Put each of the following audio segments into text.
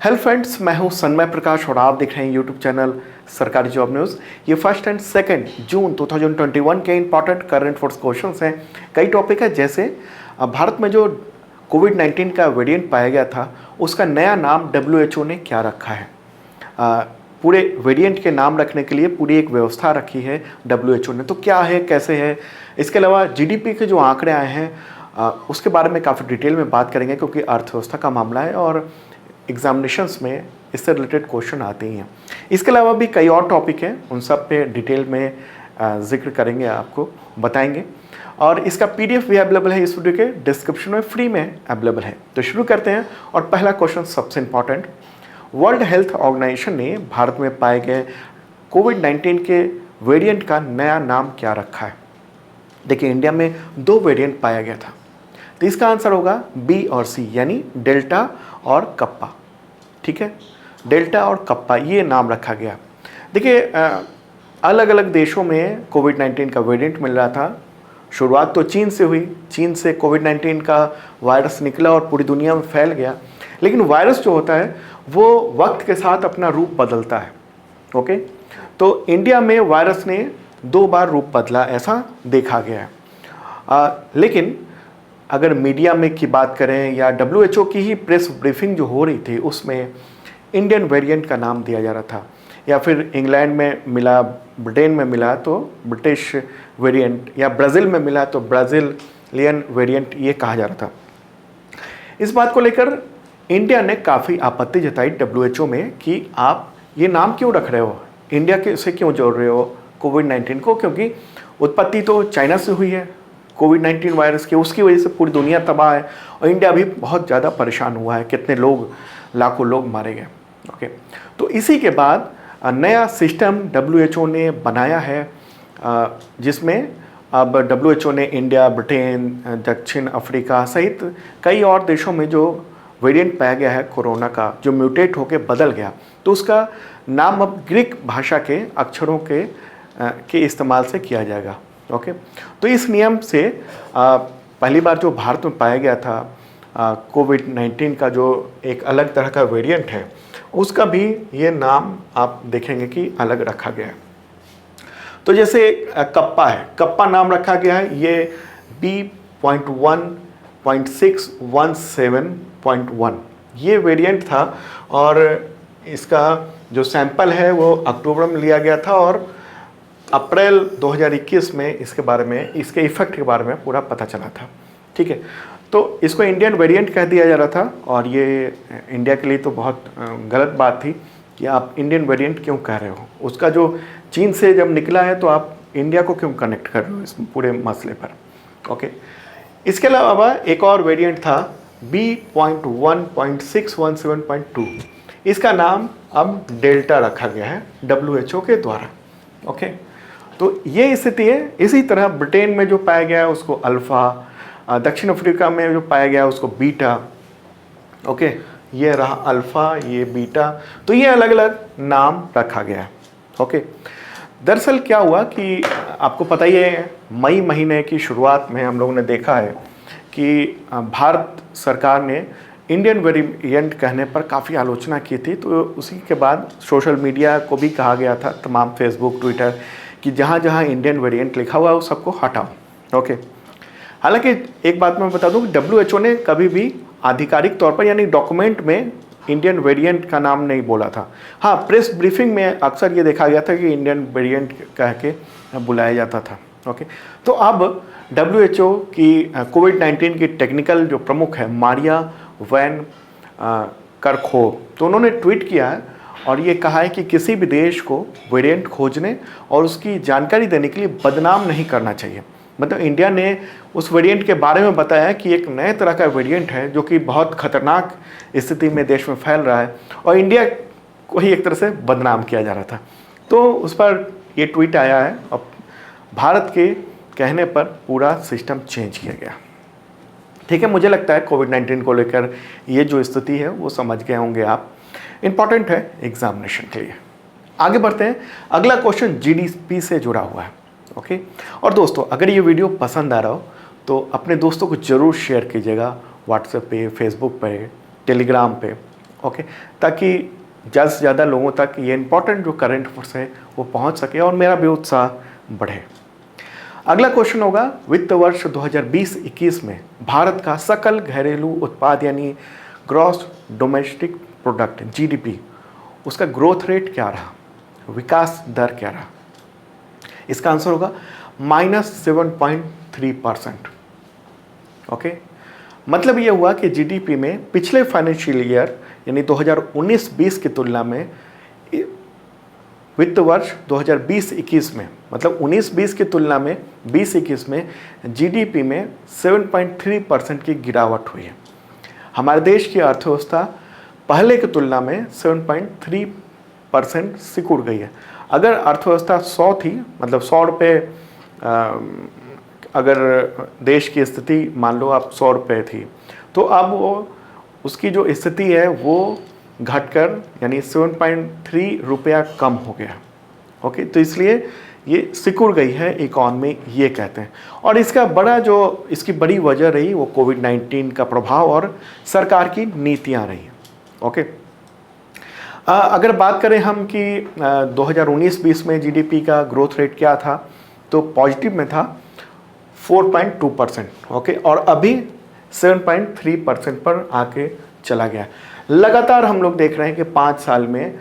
Hello friends, मैं हूं सन्मय प्रकाश और आप देख रहे हैं यूट्यूब चैनल सरकारी जॉब न्यूज़। ये फर्स्ट एंड सेकंड जून 2021 के इंपॉर्टेंट करंट अफेयर्स क्वेश्चंस हैं। कई टॉपिक है, जैसे भारत में जो कोविड-19 का वेरिएंट पाया गया था उसका नया नाम WHO ने क्या रखा है। पूरे वेरिएंट के नाम रखने के लिए पूरी एक व्यवस्था रखी है WHO ने, तो क्या है, कैसे है। इसके अलावा GDP के जो आंकड़े आए हैं उसके बारे में काफ़ी डिटेल में बात करेंगे, क्योंकि अर्थव्यवस्था का मामला है और एग्जामिनेशंस में इससे रिलेटेड क्वेश्चन आते ही हैं। इसके अलावा भी कई और टॉपिक हैं, उन सब पे डिटेल में जिक्र करेंगे, आपको बताएंगे। और इसका PDF भी अवेलेबल है, इस वीडियो के डिस्क्रिप्शन में फ्री में अवेलेबल है। तो शुरू करते हैं। और पहला क्वेश्चन सबसे इम्पॉर्टेंट, वर्ल्ड हेल्थ ऑर्गेनाइजेशन ने भारत में पाए गए कोविड-19 के वेरिएंट का नया नाम क्या रखा है। देखिए, इंडिया में 2 वेरिएंट पाया गया था, तो इसका आंसर होगा B और C, यानी डेल्टा और कप्पा। ठीक है, डेल्टा और कप्पा ये नाम रखा गया। देखिए, अलग अलग देशों में कोविड-19 का वेरिएंट मिल रहा था। शुरुआत तो चीन से हुई, चीन से कोविड-19 का वायरस निकला और पूरी दुनिया में फैल गया। लेकिन वायरस जो होता है वो वक्त के साथ अपना रूप बदलता है। ओके, तो इंडिया में वायरस ने 2 बार रूप बदला, ऐसा देखा गया है। लेकिन अगर मीडिया में की बात करें या WHO की ही प्रेस ब्रीफिंग जो हो रही थी, उसमें इंडियन वेरिएंट का नाम दिया जा रहा था, या फिर इंग्लैंड में मिला, ब्रिटेन में मिला तो ब्रिटिश वेरिएंट, या ब्राज़ील में मिला तो ब्राज़ीलियन वेरिएंट, ये कहा जा रहा था। इस बात को लेकर इंडिया ने काफ़ी आपत्ति जताई WHO में कि आप ये नाम क्यों रख रहे हो, इंडिया के से क्यों जोड़ रहे हो कोविड-19 को, क्योंकि उत्पत्ति तो चाइना से हुई है कोविड-19 वायरस की, उसकी वजह से पूरी दुनिया तबाह है और इंडिया भी बहुत ज़्यादा परेशान हुआ है, कितने लोग, लाखों लोग मारे गए। ओके, तो इसी के बाद नया सिस्टम WHO ने बनाया है, जिसमें अब WHO ने इंडिया, ब्रिटेन, दक्षिण अफ्रीका सहित कई और देशों में जो वेरिएंट पाया गया है कोरोना का, जो म्यूटेट होकर बदल गया, तो उसका नाम अब ग्रीक भाषा के अक्षरों के इस्तेमाल से किया जाएगा। ओके, तो इस नियम से पहली बार जो भारत में पाया गया था कोविड-19 का जो एक अलग तरह का वेरिएंट है, उसका भी ये नाम आप देखेंगे कि अलग रखा गया है। तो जैसे कप्पा है, कप्पा नाम रखा गया है, ये B.1.617.1 ये वेरिएंट था, और इसका जो सैंपल है वो अक्टूबर में लिया गया था और अप्रैल 2021 में इसके बारे में, इसके इफेक्ट के बारे में पूरा पता चला था। ठीक है, तो इसको इंडियन वेरिएंट कह दिया जा रहा था, और ये इंडिया के लिए तो बहुत गलत बात थी कि आप इंडियन वेरिएंट क्यों कह रहे हो। उसका जो चीन से जब निकला है तो आप इंडिया को क्यों कनेक्ट कर रहे हो इस पूरे मसले पर। ओके, इसके अलावा एक और वेरिएंट था B.1.617.2, इसका नाम अब डेल्टा रखा गया है WHO के द्वारा। ओके, तो ये स्थिति है। इसी तरह ब्रिटेन में जो पाया गया है उसको अल्फ़ा, दक्षिण अफ्रीका में जो पाया गया है उसको बीटा। ओके, ये रहा अल्फ़ा, ये बीटा, तो ये अलग अलग नाम रखा गया है। ओके, दरअसल क्या हुआ कि आपको पता ही है, मई महीने की शुरुआत में हम लोगों ने देखा है कि भारत सरकार ने इंडियन वेरिएंट कहने पर काफ़ी आलोचना की थी। तो उसी के बाद सोशल मीडिया को भी कहा गया था, तमाम फेसबुक, ट्विटर, कि जहाँ जहाँ इंडियन वेरिएंट लिखा हुआ है उस सबको हटाओ। ओके, हालांकि एक बात मैं बता दूं कि WHO ने कभी भी आधिकारिक तौर पर, यानी डॉक्यूमेंट में, इंडियन वेरिएंट का नाम नहीं बोला था। हाँ, प्रेस ब्रीफिंग में अक्सर ये देखा गया था कि इंडियन वेरिएंट कह के बुलाया जाता था। ओके, तो अब WHO की कोविड-19 की टेक्निकल जो प्रमुख है मारिया वैन करखोव, तो उन्होंने ट्वीट किया है और ये कहा है कि किसी भी देश को वेरिएंट खोजने और उसकी जानकारी देने के लिए बदनाम नहीं करना चाहिए। मतलब इंडिया ने उस वेरिएंट के बारे में बताया कि एक नए तरह का वेरिएंट है जो कि बहुत खतरनाक स्थिति में देश में फैल रहा है, और इंडिया को ही एक तरह से बदनाम किया जा रहा था। तो उस पर ये ट्वीट आया है और भारत के कहने पर पूरा सिस्टम चेंज किया गया। ठीक है, मुझे लगता है कोविड-19 को लेकर ये जो स्थिति है वो समझ गए होंगे आप। इम्पॉर्टेंट है एग्जामिनेशन के लिए। आगे बढ़ते हैं। अगला क्वेश्चन GDP से जुड़ा हुआ है। ओके, और दोस्तों, अगर ये वीडियो पसंद आ रहा हो तो अपने दोस्तों को ज़रूर शेयर कीजिएगा, व्हाट्सएप पे, फेसबुक पे, टेलीग्राम पे। ओके, ताकि ज़्यादा से ज़्यादा लोगों तक ये इम्पोर्टेंट जो करंट अफेयर्स है वो पहुंच सके और मेरा भी उत्साह बढ़े। अगला क्वेश्चन होगा, वित्त वर्ष 2020-21 में भारत का सकल घरेलू उत्पाद यानी ग्रॉस डोमेस्टिक प्रोडक्ट जीडीपी, उसका ग्रोथ रेट क्या रहा, विकास दर क्या रहा? इसका आंसर होगा -7.3%। ओके, मतलब ये हुआ कि जीडीपी में पिछले फाइनेंशियल ईयर यानी 2019-20 की तुलना में वित्त वर्ष 2020-21 में, मतलब 19-20 की तुलना में 20-21 में जीडीपी में 7.3% की गिरावट हुई है। हमारे देश की अर्थव्यवस्था पहले की तुलना में 7.3% सिकुड़ गई है। अगर अर्थव्यवस्था 100 थी, मतलब 100 रुपये, अगर देश की स्थिति मान लो आप 100 रुपये थी, तो अब वो उसकी जो स्थिति है वो घटकर यानी 7.3 रुपया कम हो गया। ओके, तो इसलिए ये सिकुड़ गई है इकॉनमी, ये कहते हैं। और इसका इसकी बड़ी वजह रही वो कोविड-19 का प्रभाव और सरकार की नीतियां रही। ओके, अगर बात करें हम कि 2019-20 में जीडीपी का ग्रोथ रेट क्या था, तो पॉजिटिव में था 4.2%। ओके, और अभी 7.3% पर आके चला गया। लगातार हम लोग देख रहे हैं कि 5 साल में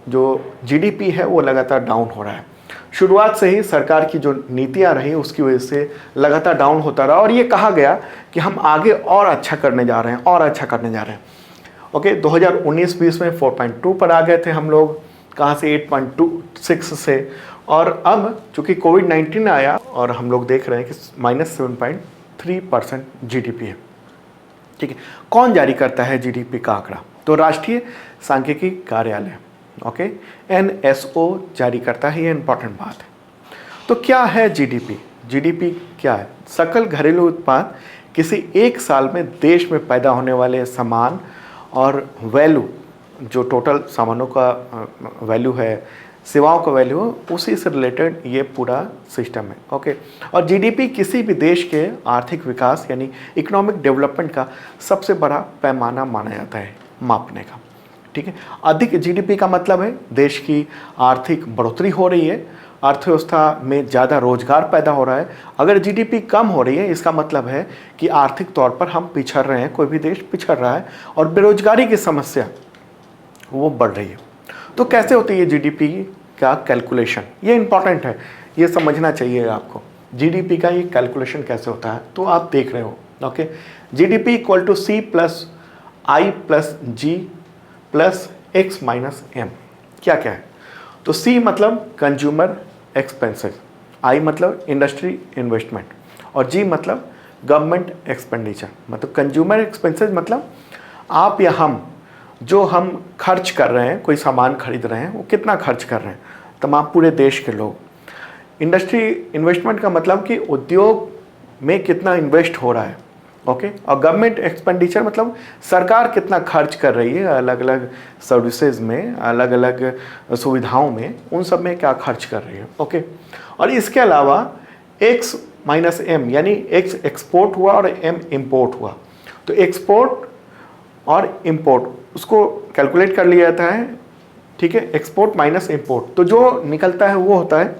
जो जीडीपी है वो लगातार डाउन हो रहा है। शुरुआत से ही सरकार की जो नीतियां रही उसकी वजह से लगातार डाउन होता रहा और ये कहा गया कि हम आगे और अच्छा करने जा रहे हैं और अच्छा करने जा रहे हैं। ओके, 2019-20 में 4.2 पर आ गए थे हम लोग, कहाँ से 8.26 से, और अब चूंकि कोविड-19 आया और हम लोग देख रहे हैं कि -7.3% जीडीपी है। ठीक है, कौन जारी करता है जीडीपी का आंकड़ा? तो राष्ट्रीय सांख्यिकी कार्यालय, ओके, NSO जारी करता है। ये इंपॉर्टेंट बात है। तो क्या है जीडीपी? जीडीपी क्या है? सकल घरेलू उत्पाद किसी एक साल में देश में पैदा होने वाले सामान और वैल्यू, जो टोटल सामानों का वैल्यू है, सेवाओं का वैल्यू, उसी से रिलेटेड ये पूरा सिस्टम है। ओके, और जीडीपी किसी भी देश के आर्थिक विकास यानी इकोनॉमिक डेवलपमेंट का सबसे बड़ा पैमाना माना जाता है मापने का। ठीक है, अधिक जीडीपी का मतलब है देश की आर्थिक बढ़ोतरी हो रही है, अर्थव्यवस्था में ज़्यादा रोजगार पैदा हो रहा है। अगर जीडीपी कम हो रही है, इसका मतलब है कि आर्थिक तौर पर हम पिछड़ रहे हैं, कोई भी देश पिछड़ रहा है और बेरोजगारी की समस्या वो बढ़ रही है। तो कैसे होती है जीडीपी का कैलकुलेशन? ये इंपॉर्टेंट है, ये समझना चाहिए आपको। जीडीपी का ये कैलकुलेशन कैसे होता है, तो आप देख रहे हो। Okay, GDP equal to C + I + G + X - M। क्या क्या है? तो C मतलब कंज्यूमर एक्सपेंसेस, I मतलब इंडस्ट्री इन्वेस्टमेंट और G मतलब गवर्नमेंट एक्सपेंडिचर। मतलब कंज्यूमर एक्सपेंसेस मतलब आप या हम जो हम खर्च कर रहे हैं, कोई सामान खरीद रहे हैं, वो कितना खर्च कर रहे हैं, तमाम पूरे देश के लोग। इंडस्ट्री इन्वेस्टमेंट का मतलब कि उद्योग में कितना इन्वेस्ट हो रहा है। ओके, और गवर्नमेंट एक्सपेंडिचर मतलब सरकार कितना खर्च कर रही है अलग अलग सर्विसेज में, अलग अलग सुविधाओं में, उन सब में क्या खर्च कर रही है। ओके, और इसके अलावा X - M यानी X एक्सपोर्ट हुआ और M इम्पोर्ट हुआ। तो एक्सपोर्ट और इम्पोर्ट उसको कैलकुलेट कर लिया जाता है। ठीक है, एक्सपोर्ट माइनस इम्पोर्ट, तो जो निकलता है वो होता है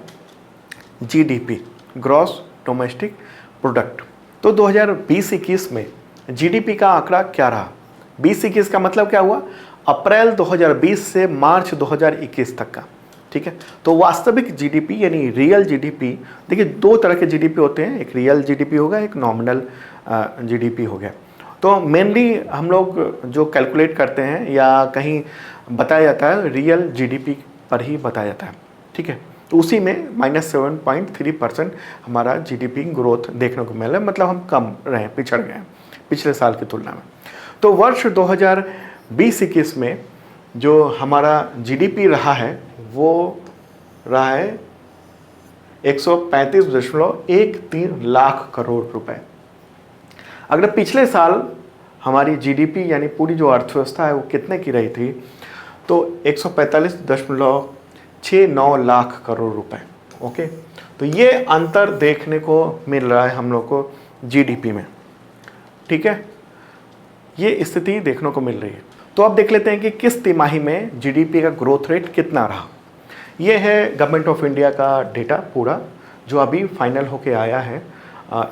जीडीपी, ग्रॉस डोमेस्टिक प्रोडक्ट। तो 2020-21 में जीडीपी का आंकड़ा क्या रहा? 20-21 का मतलब क्या हुआ? अप्रैल 2020 से मार्च 2021 तक का। ठीक है, तो वास्तविक जीडीपी यानी रियल जीडीपी, देखिए 2 तरह के जीडीपी होते हैं, एक रियल जीडीपी होगा, एक नॉमिनल जीडीपी हो गया। तो मेनली हम लोग जो कैलकुलेट करते हैं या कहीं बताया जाता है रियल जीडीपी पर ही बताया जाता है। ठीक है, तो उसी में -7.3% हमारा जीडीपी ग्रोथ देखने को मिला, मतलब हम कम रहे, पिछड़ गए पिछले साल की तुलना में। तो वर्ष 2020-21 में जो हमारा जीडीपी रहा है वो रहा है 135.13 लाख करोड़ रुपए। अगर पिछले साल हमारी जीडीपी यानी पूरी जो अर्थव्यवस्था है वो कितने की रही थी, तो 145.69 लाख करोड़ रुपए। ओके, तो ये अंतर देखने को मिल रहा है हम लोग को जीडीपी में। ठीक है, ये स्थिति देखने को मिल रही है। तो अब देख लेते हैं कि किस तिमाही में जीडीपी का ग्रोथ रेट कितना रहा। ये है गवर्नमेंट ऑफ इंडिया का डेटा पूरा, जो अभी फाइनल होके आया है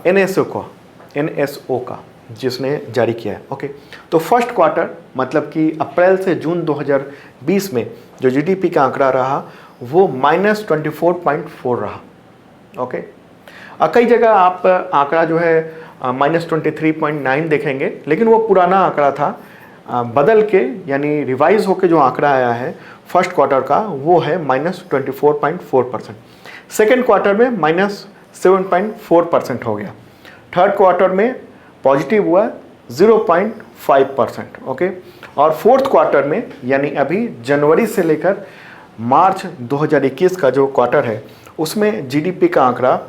एनएसओ का, जिसने जारी किया है। ओके, तो फर्स्ट क्वार्टर मतलब कि अप्रैल से जून 2020 में जो जीडीपी का आंकड़ा रहा वो -24.4 रहा। ओके, कई जगह आप आंकड़ा जो है -23.9 देखेंगे, लेकिन वो पुराना आंकड़ा था। बदल के यानी रिवाइज होके जो आंकड़ा आया है फर्स्ट क्वार्टर का वो है -24.4%। सेकेंड क्वार्टर में -7.4% हो गया। थर्ड क्वार्टर में पॉजिटिव हुआ 0.5%। ओके, और फोर्थ क्वार्टर में यानी अभी जनवरी से लेकर मार्च 2021 का जो क्वार्टर है उसमें जीडीपी का आंकड़ा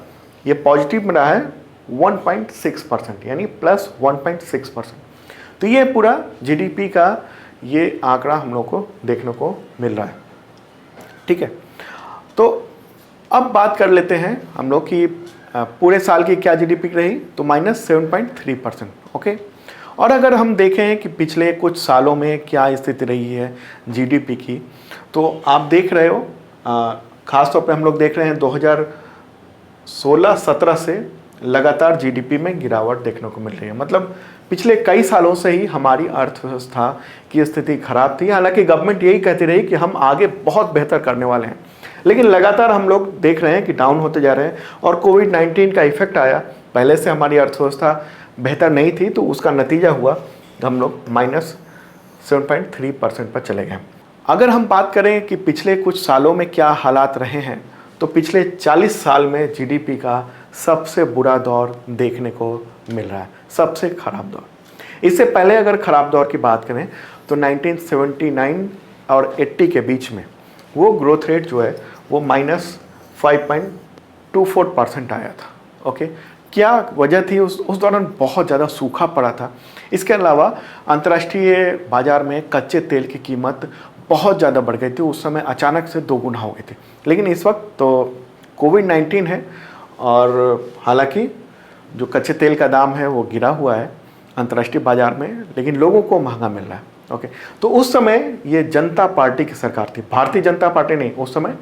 ये पॉजिटिव में रहा है 1.6%, यानी +1.6%। तो ये पूरा जीडीपी का ये आंकड़ा हम लोग को देखने को मिल रहा है। ठीक है, तो अब बात कर लेते हैं हम लोग की पूरे साल की क्या जीडीपी रही, तो -7.3%। ओके, और अगर हम देखें कि पिछले कुछ सालों में क्या स्थिति रही है जीडीपी की, तो आप देख रहे हो ख़ास तौर पे हम लोग देख रहे हैं 2016-17 से लगातार जीडीपी में गिरावट देखने को मिल रही है। मतलब पिछले कई सालों से ही हमारी अर्थव्यवस्था की स्थिति खराब थी। हालांकि गवर्नमेंट यही कहती रही कि हम आगे बहुत बेहतर करने वाले हैं, लेकिन लगातार हम लोग देख रहे हैं कि डाउन होते जा रहे हैं। और कोविड-19 का इफेक्ट आया, पहले से हमारी अर्थव्यवस्था बेहतर नहीं थी, तो उसका नतीजा हुआ हम लोग -7.3% पर चले गए। अगर हम बात करें कि पिछले कुछ सालों में क्या हालात रहे हैं, तो पिछले 40 साल में जीडीपी का सबसे बुरा दौर देखने को मिल रहा है, सबसे खराब दौर। इससे पहले अगर खराब दौर की बात करें तो 1979 और 80 के बीच में वो ग्रोथ रेट जो है वो -5.24% आया था। ओके, क्या वजह थी? उस दौरान बहुत ज़्यादा सूखा पड़ा था। इसके अलावा अंतर्राष्ट्रीय बाज़ार में कच्चे तेल की कीमत बहुत ज़्यादा बढ़ गई थी, उस समय अचानक से दोगुना हो गई थी। लेकिन इस वक्त तो कोविड-19 है और हालांकि जो कच्चे तेल का दाम है वो गिरा हुआ है अंतर्राष्ट्रीय बाज़ार में, लेकिन लोगों को महंगा मिल रहा है। ओके, तो उस समय ये जनता पार्टी की सरकार थी, भारतीय जनता पार्टी नहीं, उस समय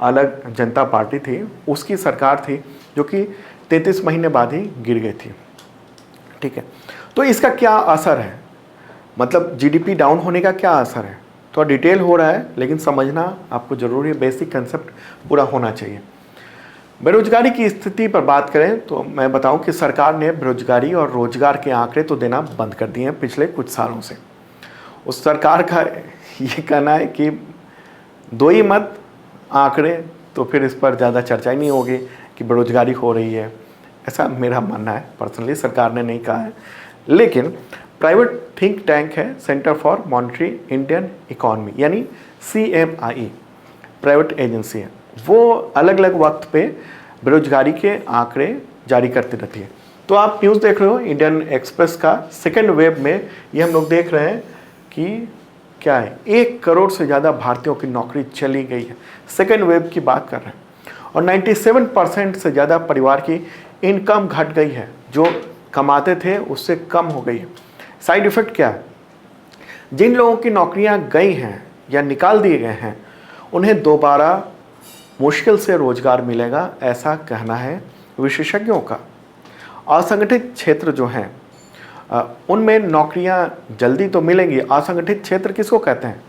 अलग जनता पार्टी थी, उसकी सरकार थी जो कि 33 महीने बाद ही गिर गई थी। ठीक है, तो इसका क्या असर है, मतलब जीडीपी डाउन होने का क्या असर है? थोड़ा डिटेल हो रहा है, लेकिन समझना आपको ज़रूरी है, बेसिक कंसेप्ट पूरा होना चाहिए। बेरोजगारी की स्थिति पर बात करें तो मैं बताऊं कि सरकार ने बेरोजगारी और रोजगार के आंकड़े तो देना बंद कर दिए हैं पिछले कुछ सालों से। उस सरकार का ये कहना है कि दो ही मत आंकड़े, तो फिर इस पर ज़्यादा चर्चा ही नहीं होगी कि बेरोजगारी हो रही है, ऐसा मेरा मानना है। पर्सनली सरकार ने नहीं कहा है, लेकिन प्राइवेट थिंक टैंक है centre for monitoring Indian economy यानी CMIE, प्राइवेट एजेंसी है, वो अलग अलग वक्त पे बेरोजगारी के आंकड़े जारी करती रहती है। तो आप न्यूज़ देख रहे हो इंडियन एक्सप्रेस का सेकेंड वेब में, ये हम लोग देख रहे हैं कि क्या है, 1 करोड़ से ज़्यादा भारतीयों की नौकरी चली गई है। सेकेंड वेब की बात कर रहे हैं। और 97% से ज़्यादा परिवार की इनकम घट गई है, जो कमाते थे उससे कम हो गई है। साइड इफ़ेक्ट क्या है? जिन लोगों की नौकरियां गई हैं या निकाल दिए गए हैं, उन्हें दोबारा मुश्किल से रोजगार मिलेगा, ऐसा कहना है विशेषज्ञों का। असंगठित क्षेत्र जो हैं उनमें नौकरियां जल्दी तो मिलेंगी। असंगठित क्षेत्र किसको कहते हैं?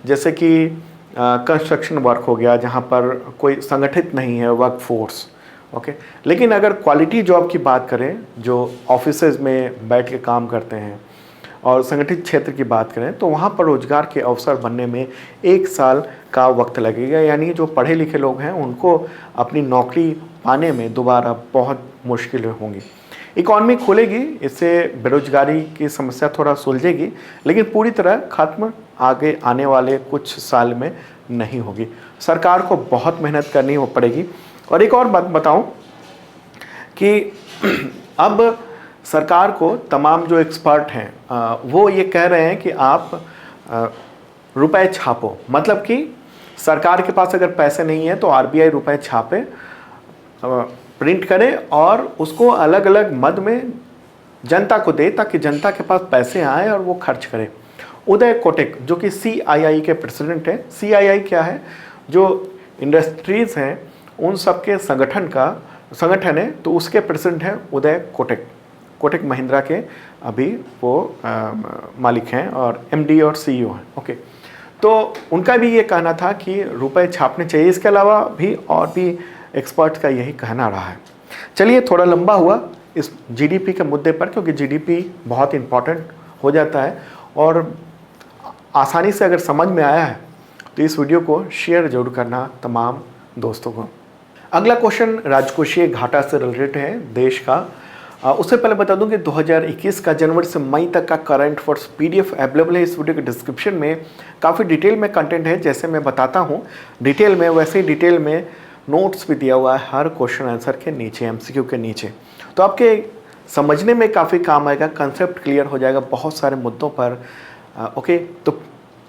जैसे कि कंस्ट्रक्शन वर्क हो गया, जहां पर कोई संगठित नहीं है वर्क फोर्स। ओके, लेकिन अगर क्वालिटी जॉब की बात करें, जो ऑफिसेज में बैठ के काम करते हैं, और संगठित क्षेत्र की बात करें तो वहाँ पर रोजगार के अवसर बनने में 1 साल का वक्त लगेगा। यानी जो पढ़े लिखे लोग हैं उनको अपनी नौकरी पाने में दोबारा बहुत मुश्किल होंगी। इकॉनमी खुलेगी, इससे बेरोजगारी की समस्या थोड़ा सुलझेगी, लेकिन पूरी तरह खत्म आगे आने वाले कुछ साल में नहीं होगी। सरकार को बहुत मेहनत करनी पड़ेगी। और एक और बात बताऊं कि अब सरकार को तमाम जो एक्सपर्ट हैं वो ये कह रहे हैं कि आप रुपए छापो, मतलब कि सरकार के पास अगर पैसे नहीं है तो RBI रुपए छापे, प्रिंट करे और उसको अलग अलग मद में जनता को दे, ताकि जनता के पास पैसे आए और वो खर्च करे। उदय कोटक जो कि CII के प्रेसिडेंट है। CII क्या है? जो इंडस्ट्रीज हैं उन सब के संगठन है, तो उसके प्रेसिडेंट है उदय कोटक। कोटक महिंद्रा के अभी वो मालिक हैं और MD और CEO हैं। ओके, तो उनका भी ये कहना था कि रुपए छापने चाहिए। इसके अलावा भी और भी एक्सपर्ट्स का यही कहना रहा है। चलिए, थोड़ा लंबा हुआ इस GDP के मुद्दे पर, क्योंकि GDP बहुत इंपॉर्टेंट हो जाता है और आसानी से अगर समझ में आया है तो इस वीडियो को शेयर जरूर करना तमाम दोस्तों को। अगला क्वेश्चन राजकोषीय घाटा से रिलेटेड है देश का। उससे पहले बता दूं कि 2021 का जनवरी से मई तक का करंट अफेयर्स PDF अवेलेबल है। इस वीडियो के डिस्क्रिप्शन में काफ़ी डिटेल में कंटेंट है। जैसे मैं बताता हूं डिटेल में, वैसे ही डिटेल में नोट्स भी दिया हुआ है हर क्वेश्चन आंसर के नीचे, MCQ के नीचे। तो आपके समझने में काफ़ी काम आएगा, कंसेप्ट क्लियर हो जाएगा बहुत सारे मुद्दों पर। ओके, तो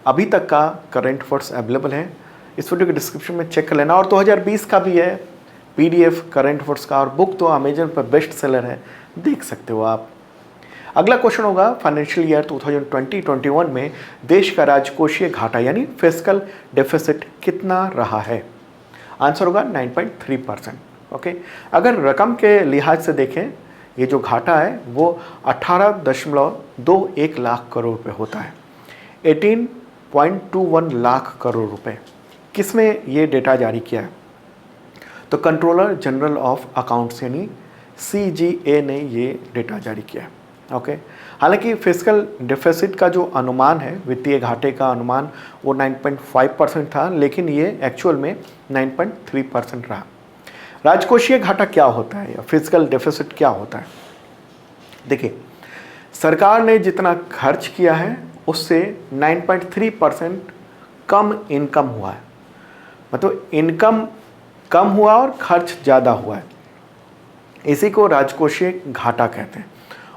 अभी तक का करंट अफेयर्स अवेलेबल है, इस वीडियो के डिस्क्रिप्शन में चेक कर लेना। और 2020 का भी है PDF करंट अफेयर्स का, और बुक तो अमेजन पर बेस्ट सेलर है, देख सकते हो आप। अगला क्वेश्चन होगा फाइनेंशियल ईयर 2020-21 में देश का राजकोषीय घाटा यानी फिस्कल डेफिसिट कितना रहा है? आंसर होगा 9.3%। ओके, अगर रकम के लिहाज से देखें, ये जो घाटा है वो 18.21 लाख करोड़ रुपए होता है। 18.21 लाख करोड़ रुपए। किसने ये डेटा जारी किया है? तो कंट्रोलर जनरल ऑफ अकाउंट्स यानी CGA ने ये डेटा जारी किया है। ओके, हालांकि फिस्कल डेफिसिट का जो अनुमान है, वित्तीय घाटे का अनुमान, वो 9.5% था, लेकिन ये एक्चुअल में 9.3% रहा। राजकोषीय घाटा क्या होता है या फिस्कल डेफिसिट क्या होता है? देखिए, सरकार ने जितना खर्च किया है उससे 9.3% कम इनकम हुआ है। मतलब इनकम कम हुआ और खर्च ज़्यादा हुआ है, इसी को राजकोषीय घाटा कहते हैं।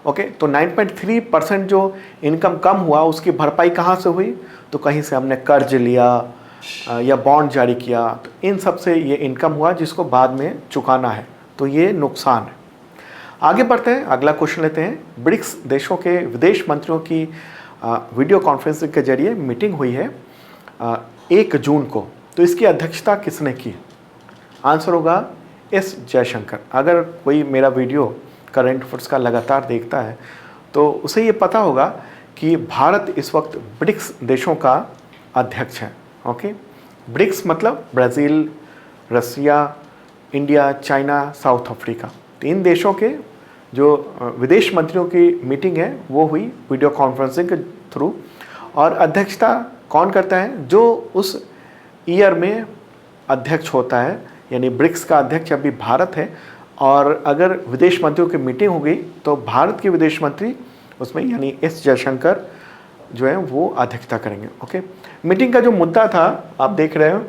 ओके, तो 9.3% जो इनकम कम हुआ उसकी भरपाई कहाँ से हुई? तो कहीं से हमने कर्ज लिया या बॉन्ड जारी किया, तो इन सब से ये इनकम हुआ जिसको बाद में चुकाना है, तो ये नुकसान है। आगे बढ़ते हैं, अगला क्वेश्चन लेते हैं। ब्रिक्स देशों के विदेश मंत्रियों की वीडियो कॉन्फ्रेंसिंग के जरिए मीटिंग हुई है 1 जून को, तो इसकी अध्यक्षता किसने की? आंसर होगा S जयशंकर। अगर कोई मेरा वीडियो करंट अफेयर्स का लगातार देखता है तो उसे ये पता होगा कि भारत इस वक्त ब्रिक्स देशों का अध्यक्ष है। ओके, ब्रिक्स मतलब ब्राज़ील, रसिया, इंडिया, चाइना, साउथ अफ्रीका। तो इन देशों के जो विदेश मंत्रियों की मीटिंग है वो हुई वीडियो कॉन्फ्रेंसिंग के थ्रू। और अध्यक्षता कौन करता है? जो उस ईयर में अध्यक्ष होता है, यानी ब्रिक्स का अध्यक्ष अभी भारत है। और अगर विदेश मंत्रियों की मीटिंग हो गई तो भारत के विदेश मंत्री उसमें यानी S जयशंकर जो है वो अध्यक्षता करेंगे। ओके, मीटिंग का जो मुद्दा था आप देख रहे हो,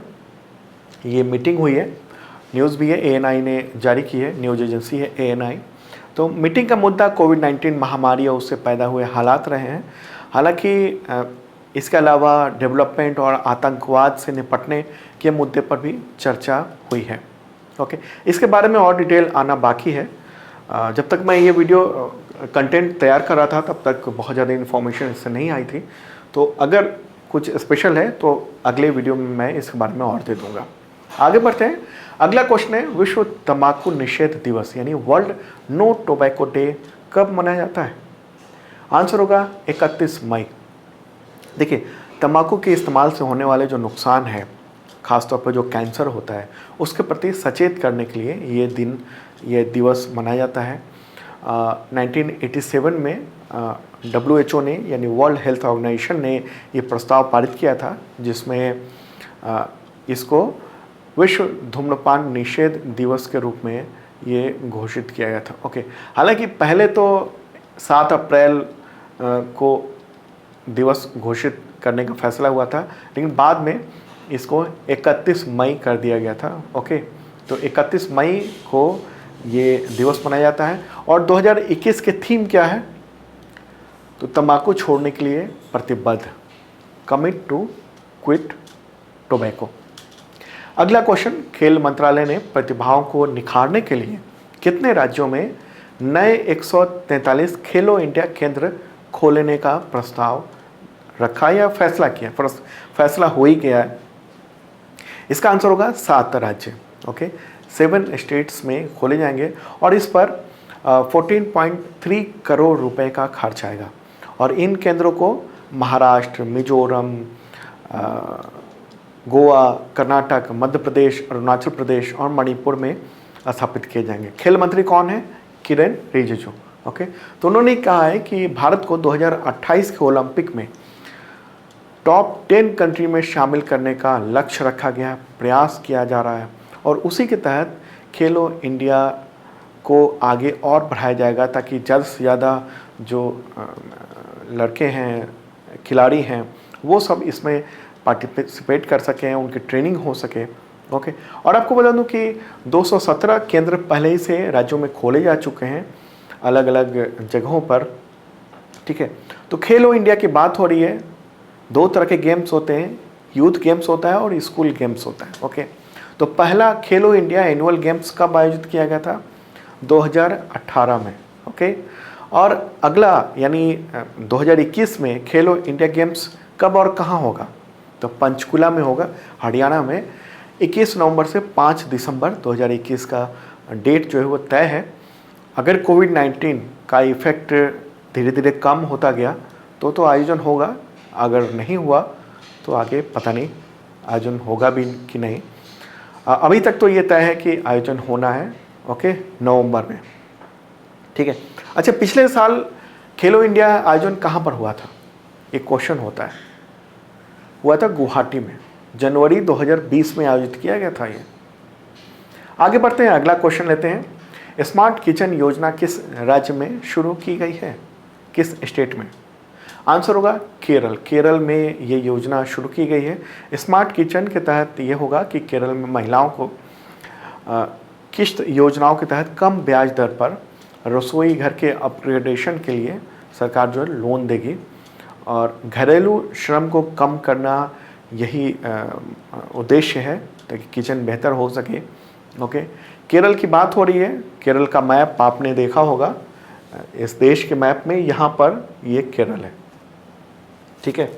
ये मीटिंग हुई है, न्यूज़ भी है, ANI ने जारी की है, न्यूज़ एजेंसी है ANI। तो मीटिंग का मुद्दा कोविड-19 महामारी और उससे पैदा हुए हालात रहे हैं। हालांकि इसके अलावा डेवलपमेंट और आतंकवाद से निपटने के मुद्दे पर भी चर्चा हुई है। ओके, इसके बारे में और डिटेल आना बाकी है। जब तक मैं ये वीडियो कंटेंट तैयार कर रहा था तब तक बहुत ज़्यादा इन्फॉर्मेशन इससे नहीं आई थी, तो अगर कुछ स्पेशल है तो अगले वीडियो में मैं इसके बारे में और दे दूँगा। आगे बढ़ते हैं, अगला क्वेश्चन है विश्व तंबाकू निषेध दिवस यानी वर्ल्ड नो टोबैको डे कब मनाया जाता है? आंसर होगा 31 मई। देखिए, तंबाकू के इस्तेमाल से होने वाले जो नुकसान है, ख़ासतौर पर जो कैंसर होता है, उसके प्रति सचेत करने के लिए ये दिवस मनाया जाता है। 1987 में WHO ने यानी वर्ल्ड हेल्थ ऑर्गेनाइजेशन ने ये प्रस्ताव पारित किया था, जिसमें इसको विश्व धूम्रपान निषेध दिवस के रूप में ये घोषित किया गया था। ओके, हालांकि पहले तो 7 अप्रैल को दिवस घोषित करने का फैसला हुआ था, लेकिन बाद में इसको 31 मई कर दिया गया था। ओके, तो 31 मई को ये दिवस मनाया जाता है। और 2021 के थीम क्या है? तो तंबाकू छोड़ने के लिए प्रतिबद्ध, कमिट टू क्विट टोबैको। अगला क्वेश्चन, खेल मंत्रालय ने प्रतिभाओं को निखारने के लिए कितने राज्यों में नए 143 खेलो इंडिया केंद्र खोलने का प्रस्ताव रखा या फैसला किया, फैसला हो ही गया है? इसका आंसर होगा 7 राज्य। ओके, 7 स्टेट्स में खोले जाएंगे और इस पर 14.3 करोड़ रुपए का खर्च आएगा। और इन केंद्रों को महाराष्ट्र, मिजोरम, गोवा, कर्नाटक, मध्य प्रदेश, अरुणाचल प्रदेश और मणिपुर में स्थापित किए जाएंगे। खेल मंत्री कौन है? किरेन रिजिजू। ओके, तो उन्होंने कहा है कि भारत को 2028 के ओलंपिक में टॉप 10 कंट्री में शामिल करने का लक्ष्य रखा गया है, प्रयास किया जा रहा है और उसी के तहत खेलो इंडिया को आगे और बढ़ाया जाएगा ताकि ज़्यादा से ज़्यादा जो लड़के हैं, खिलाड़ी हैं, वो सब इसमें पार्टिसिपेट कर सकें, उनकी ट्रेनिंग हो सके। ओके, और आपको बता दूं कि 217 केंद्र पहले ही से राज्यों में खोले जा चुके हैं अलग अलग जगहों पर। ठीक है, तो खेलो इंडिया की बात हो रही है। 2 तरह के गेम्स होते हैं, यूथ गेम्स होता है और स्कूल गेम्स होता है। ओके, तो पहला खेलो इंडिया एनुअल गेम्स कब आयोजित किया गया था? 2018 में। ओके, और अगला यानी 2021 में खेलो इंडिया गेम्स कब और कहाँ होगा? तो पंचकुला में होगा, हरियाणा में। 21 नवंबर से 5 दिसंबर 2021 का डेट जो है वो तय है। अगर कोविड-19 का इफेक्ट धीरे धीरे कम होता गया तो आयोजन होगा, अगर नहीं हुआ तो आगे पता नहीं आयोजन होगा भी कि नहीं। अभी तक तो ये तय है कि आयोजन होना है। ओके, नवंबर में। ठीक है, अच्छा, पिछले साल खेलो इंडिया आयोजन कहाँ पर हुआ था? एक क्वेश्चन होता है। हुआ था गुवाहाटी में, जनवरी 2020 में आयोजित किया गया था ये। आगे बढ़ते हैं, अगला क्वेश्चन लेते हैं। स्मार्ट किचन योजना किस राज्य में शुरू की गई है? किस स्टेट में? आंसर होगा केरल। केरल में ये योजना शुरू की गई है। स्मार्ट किचन के तहत ये होगा कि केरल में महिलाओं को किश्त योजनाओं के तहत कम ब्याज दर पर रसोई घर के अपग्रेडेशन के लिए सरकार जो है लोन देगी और घरेलू श्रम को कम करना यही उद्देश्य है ताकि किचन बेहतर हो सके। ओके, केरल की बात हो रही है। केरल का मैप आपने देखा होगा, इस देश के मैप में यहाँ पर ये केरल है। ठीक है,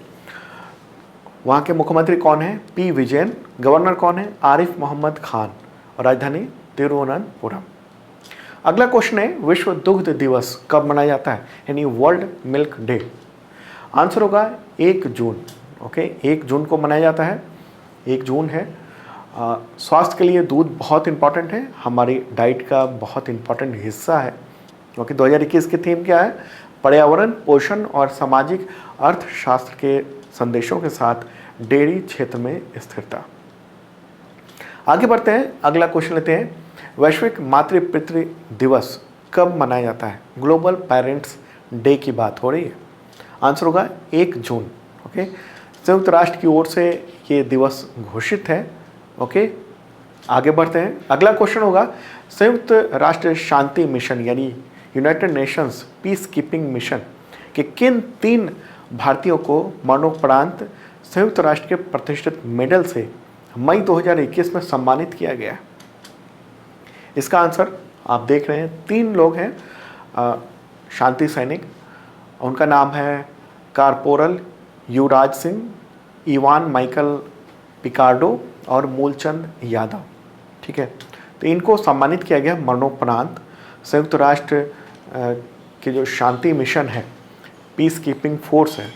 वहाँ के मुख्यमंत्री कौन है? पी विजयन। गवर्नर कौन है? आरिफ मोहम्मद खान। और राजधानी तिरुवनंतपुरम। अगला क्वेश्चन है, विश्व दुग्ध दिवस कब मनाया जाता है, यानी वर्ल्ड मिल्क डे? आंसर होगा 1 जून। ओके, 1 जून को मनाया जाता है। 1 जून है। स्वास्थ्य के लिए दूध बहुत इंपॉर्टेंट है, हमारी डाइट का बहुत इंपॉर्टेंट हिस्सा है। ओके, 2021 की थीम क्या है? पर्यावरण, पोषण और सामाजिक अर्थशास्त्र के संदेशों के साथ डेयरी क्षेत्र में स्थिरता। आगे बढ़ते हैं, अगला क्वेश्चन लेते हैं। वैश्विक मातृ पितृ दिवस कब मनाया जाता है? ग्लोबल पेरेंट्स डे की बात हो रही है। आंसर होगा 1 जून। ओके, संयुक्त राष्ट्र की ओर से ये दिवस घोषित है। ओके, आगे बढ़ते हैं, अगला क्वेश्चन होगा, संयुक्त राष्ट्र शांति मिशन यानी United Nations peace keeping mission के किन 3 भारतीयों को मरणोपरांत संयुक्त राष्ट्र के प्रतिष्ठित मेडल से मई 2021 में सम्मानित किया गया है? इसका आंसर आप देख रहे हैं, 3 लोग हैं शांति सैनिक। उनका नाम है corporal Yuvraj Singh, Ivan Michael Picardo और मूलचंद यादव। ठीक है, तो इनको सम्मानित किया गया मरणोपरांत। संयुक्त राष्ट्र के जो शांति मिशन है, पीस कीपिंग फोर्स है,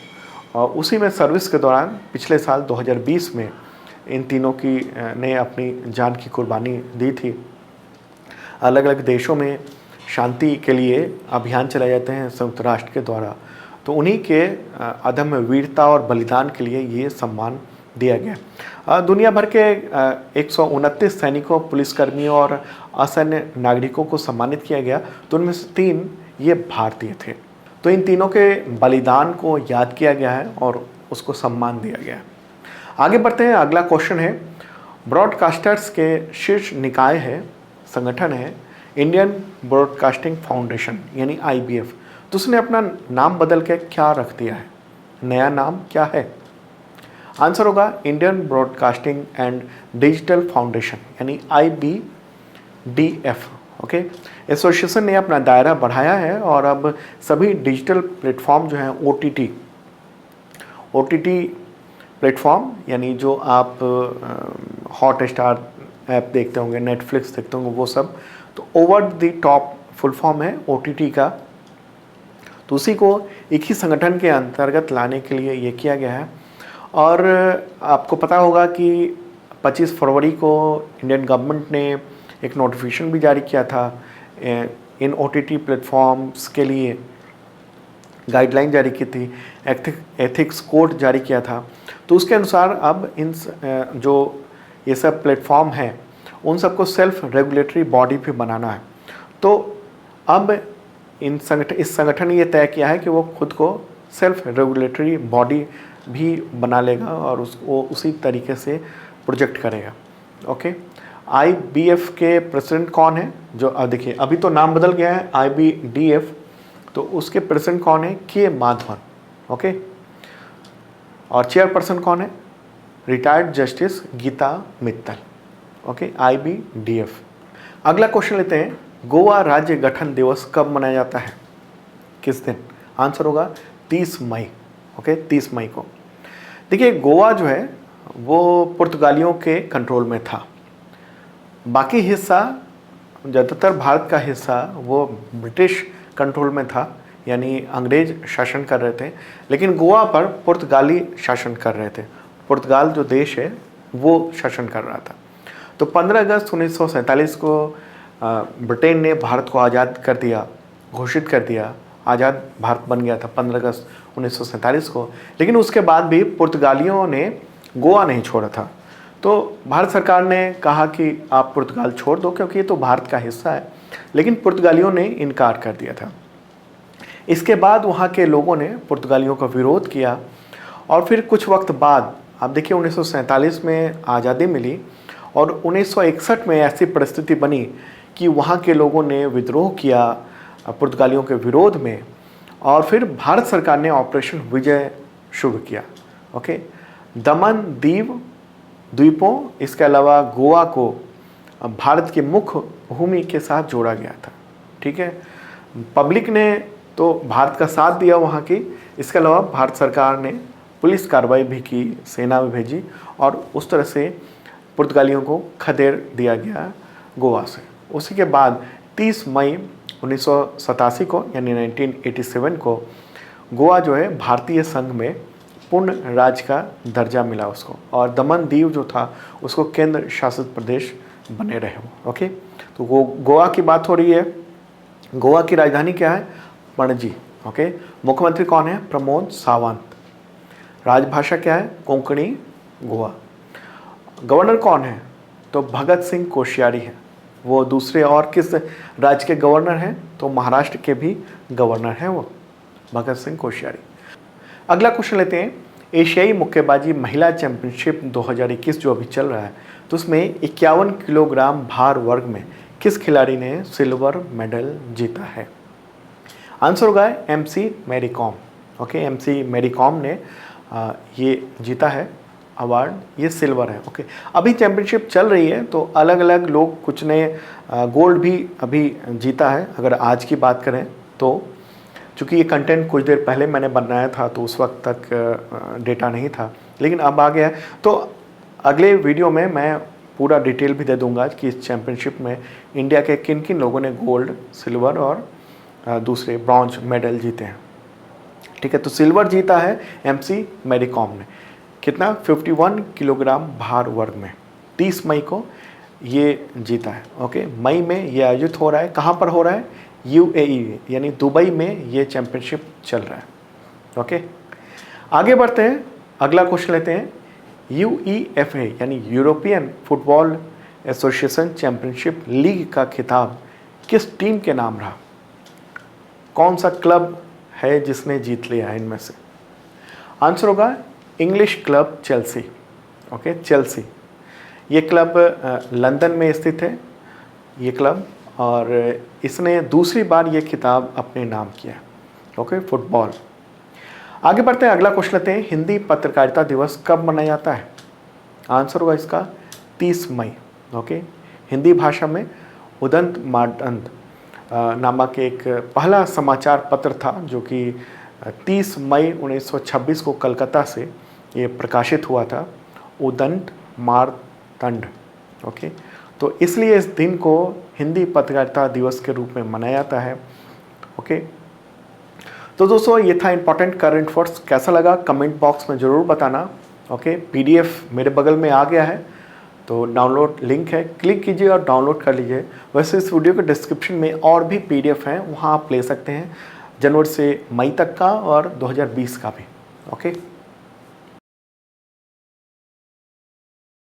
और उसी में सर्विस के दौरान पिछले साल 2020 में इन तीनों की ने अपनी जान की कुर्बानी दी थी। अलग अलग देशों में शांति के लिए अभियान चलाए जाते हैं संयुक्त राष्ट्र के द्वारा, तो उन्हीं के अदम्य वीरता और बलिदान के लिए ये सम्मान दिया गया। दुनिया भर के 129 सैनिकों, पुलिसकर्मियों और असैन्य नागरिकों को सम्मानित किया गया, तो उनमें से 3 ये भारतीय थे। तो इन तीनों के बलिदान को याद किया गया है और उसको सम्मान दिया गया है। आगे बढ़ते हैं, अगला क्वेश्चन है, ब्रॉडकास्टर्स के शीर्ष निकाय है, संगठन है इंडियन ब्रॉडकास्टिंग फाउंडेशन यानी IBF, तो उसने अपना नाम बदल के क्या रख दिया है? नया नाम क्या है? आंसर होगा Indian broadcasting and digital foundation यानी IBDF। ओके, एसोसिएशन ने अपना दायरा बढ़ाया है और अब सभी डिजिटल प्लेटफॉर्म जो हैं OTT प्लेटफॉर्म यानी जो आप हॉटस्टार ऐप देखते होंगे, नेटफ्लिक्स देखते होंगे, वो सब, तो over the top full form है OTT का। तो उसी को एक ही संगठन के अंतर्गत लाने के लिए ये किया गया है। और आपको पता होगा कि 25 फरवरी को इंडियन गवर्नमेंट ने एक नोटिफिकेशन भी जारी किया था, इन OTT प्लेटफॉर्म्स के लिए गाइडलाइन जारी की थी, एथिक्स कोड जारी किया था। तो उसके अनुसार अब इन जो ये सब प्लेटफॉर्म हैं उन सबको सेल्फ रेगुलेटरी बॉडी भी बनाना है। तो अब इस संगठन ने ये तय किया है कि वो खुद को सेल्फ रेगुलेटरी बॉडी भी बना लेगा और उसको उसी तरीके से प्रोजेक्ट करेगा। ओके, IBF के प्रेसिडेंट कौन है? जो देखिए अभी तो नाम बदल गया है IBDF, तो उसके प्रेसिडेंट कौन है? के माधवन। ओके, और चेयरपर्सन कौन है? Retired justice Geeta Mittal. Okay, IBDF। अगला क्वेश्चन लेते हैं, गोवा राज्य गठन दिवस कब मनाया जाता है? किस दिन? आंसर होगा 30 मई। ओके, 30 मई को। देखिए गोवा जो है वो पुर्तगालियों के कंट्रोल में था, बाकी हिस्सा ज़्यादातर भारत का हिस्सा वो ब्रिटिश कंट्रोल में था, यानी अंग्रेज शासन कर रहे थे, लेकिन गोवा पर पुर्तगाली शासन कर रहे थे। पुर्तगाल जो देश है वो शासन कर रहा था। तो 15 अगस्त 1947 को ब्रिटेन ने भारत को आज़ाद कर दिया, घोषित कर दिया, आज़ाद भारत बन गया था 15 अगस्त 1947 को। लेकिन उसके बाद भी पुर्तगालियों ने गोवा नहीं छोड़ा था। तो भारत सरकार ने कहा कि आप पुर्तगाल छोड़ दो क्योंकि ये तो भारत का हिस्सा है, लेकिन पुर्तगालियों ने इनकार कर दिया था। इसके बाद वहाँ के लोगों ने पुर्तगालियों का विरोध किया और फिर कुछ वक्त बाद आप देखिए 1947 में आज़ादी मिली और 1961 में ऐसी परिस्थिति बनी कि वहाँ के लोगों ने विद्रोह किया पुर्तगालियों के विरोध में, और फिर भारत सरकार ने ऑपरेशन विजय शुरू किया। ओके, दमन दीव द्वीपों इसके अलावा गोवा को भारत की मुख्य भूमि के साथ जोड़ा गया था। ठीक है, पब्लिक ने तो भारत का साथ दिया वहाँ की, इसके अलावा भारत सरकार ने पुलिस कार्रवाई भी की, सेना भी भेजी और उस तरह से पुर्तगालियों को खदेड़ दिया गया गोवा से। उसी के बाद 30 मई 1987 को यानी 1987 को गोवा जो है भारतीय संघ में पूर्ण राज्य का दर्जा मिला उसको, और दमन दीव जो था उसको केंद्र शासित प्रदेश बने रहे वो। ओके, तो वो गोवा की बात हो रही है। गोवा की राजधानी क्या है? पणजी। ओके, मुख्यमंत्री कौन है? प्रमोद सावंत। राजभाषा क्या है? कोंकणी गोवा। गवर्नर कौन है? तो भगत सिंह कोश्यारी है। वो दूसरे और किस राज्य के गवर्नर हैं? तो महाराष्ट्र के भी गवर्नर हैं वो, भगत सिंह कोश्यारी। अगला क्वेश्चन लेते हैं, एशियाई मुक्केबाजी महिला चैंपियनशिप 2021 जो अभी चल रहा है, तो उसमें 51 किलोग्राम भार वर्ग में किस खिलाड़ी ने सिल्वर मेडल जीता है? आंसर होगा MC Mary Kom. Okay, MC Mary Kom ने ये जीता है अवार्ड, ये सिल्वर है। ओके, अभी चैंपियनशिप चल रही है तो अलग अलग लोग, कुछ ने गोल्ड भी अभी जीता है। अगर आज की बात करें तो चूँकि ये कंटेंट कुछ देर पहले मैंने बनाया था तो उस वक्त तक डेटा नहीं था, लेकिन अब आ गया है। तो अगले वीडियो में मैं पूरा डिटेल भी दे दूंगा कि इस चैंपियनशिप में इंडिया के किन किन लोगों ने गोल्ड, सिल्वर और दूसरे ब्रॉन्ज मेडल जीते हैं। ठीक है, तो सिल्वर जीता है MC मैरी कॉम ने। कितना? 51 किलोग्राम भार वर्ग में 30 मई को ये जीता है। ओके, मई में ये आयोजित हो रहा है। कहाँ पर हो रहा है? UAE यानी दुबई में ये चैंपियनशिप चल रहा है। ओके, आगे बढ़ते हैं, अगला क्वेश्चन लेते हैं। UEFA यानी European football association championship league का खिताब किस टीम के नाम रहा? कौन सा क्लब है जिसने जीत लिया है इनमें से? आंसर होगा English club Chelsea. Okay, Chelsea ये क्लब लंदन में स्थित है ये क्लब, और इसने दूसरी बार ये खिताब अपने नाम किया है। Okay, football. आगे बढ़ते हैं, अगला क्वेश्चन लेते हैं, हिंदी पत्रकारिता दिवस कब मनाया जाता है? आंसर होगा इसका 30 मई। ओके, हिंदी भाषा में उदंत मादंत नामक एक पहला समाचार पत्र था जो कि 30 मई 1926 को कलकत्ता से ये प्रकाशित हुआ था, उदंड मार्तंड। ओके, तो इसलिए इस दिन को हिंदी पत्रकारिता दिवस के रूप में मनाया जाता है। ओके, तो दोस्तों ये था इंपॉर्टेंट करंट अफेयर्स। कैसा लगा कमेंट बॉक्स में ज़रूर बताना। ओके, पीडीएफ मेरे बगल में आ गया है, तो डाउनलोड लिंक है, क्लिक कीजिए और डाउनलोड कर लीजिए। वैसे इस वीडियो के डिस्क्रिप्शन में और भी पीडीएफ हैं, वहाँ आप ले सकते हैं, जनवरी से मई तक का और 2020 का भी। ओके।